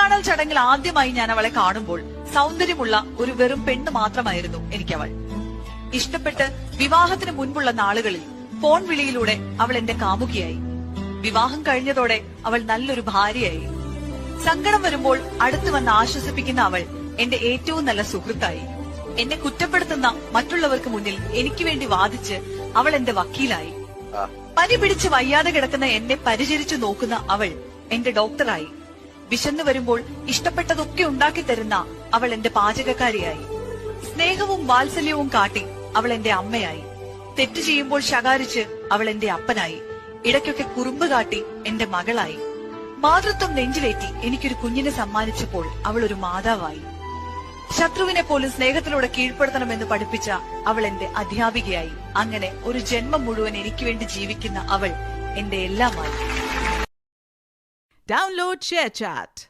കാണൽ ചടങ്ങിൽ ആദ്യമായി ഞാൻ അവളെ കാണുമ്പോൾ സൗന്ദര്യമുള്ള ഒരു വെറും പെണ്ണ് മാത്രമായിരുന്നു എനിക്കവൾ. ഇഷ്ടപ്പെട്ട് വിവാഹത്തിന് മുൻപുള്ള നാളുകളിൽ ഫോൺ വിളിയിലൂടെ അവൾ എന്റെ കാമുകിയായി. വിവാഹം കഴിഞ്ഞതോടെ അവൾ നല്ലൊരു ഭാര്യയായി. സങ്കടം വരുമ്പോൾ അടുത്തു വന്ന് ആശ്വസിപ്പിക്കുന്ന അവൾ എന്റെ ഏറ്റവും നല്ല സുഹൃത്തായി. എന്നെ കുറ്റപ്പെടുത്തുന്ന മറ്റുള്ളവർക്ക് മുന്നിൽ എനിക്ക് വേണ്ടി വാദിച്ച് അവൾ എന്റെ വക്കീലായി. പനി പിടിച്ച് വയ്യാതെ കിടക്കുന്ന എന്നെ പരിചരിച്ചു നോക്കുന്ന അവൾ എന്റെ ഡോക്ടറായി. വിശന്നു വരുമ്പോൾ ഇഷ്ടപ്പെട്ടതൊക്കെ ഉണ്ടാക്കി തരുന്ന അവൾ എന്റെ പാചകക്കാരിയായി. സ്നേഹവും വാത്സല്യവും കാട്ടി അവൾ എന്റെ അമ്മയായി. തെറ്റു ചെയ്യുമ്പോൾ ശകാരിച്ച് അവൾ എന്റെ അപ്പനായി. ഇടയ്ക്കൊക്കെ കുറുമ്പ് കാട്ടി എന്റെ മകളായി. മാതൃത്വം നെഞ്ചിലേറ്റി എനിക്കൊരു കുഞ്ഞിനെ സമ്മാനിച്ചപ്പോൾ അവൾ ഒരു മാതാവായി. ശത്രുവിനെ പോലും സ്നേഹത്തിലൂടെ കീഴ്പ്പെടുത്തണമെന്ന് പഠിപ്പിച്ച അവൾ എന്റെ അധ്യാപികയായി. അങ്ങനെ ഒരു ജന്മം മുഴുവൻ എനിക്ക് വേണ്ടി ജീവിക്കുന്ന അവൾ എന്റെ എല്ലാമായി. Download ShareChat.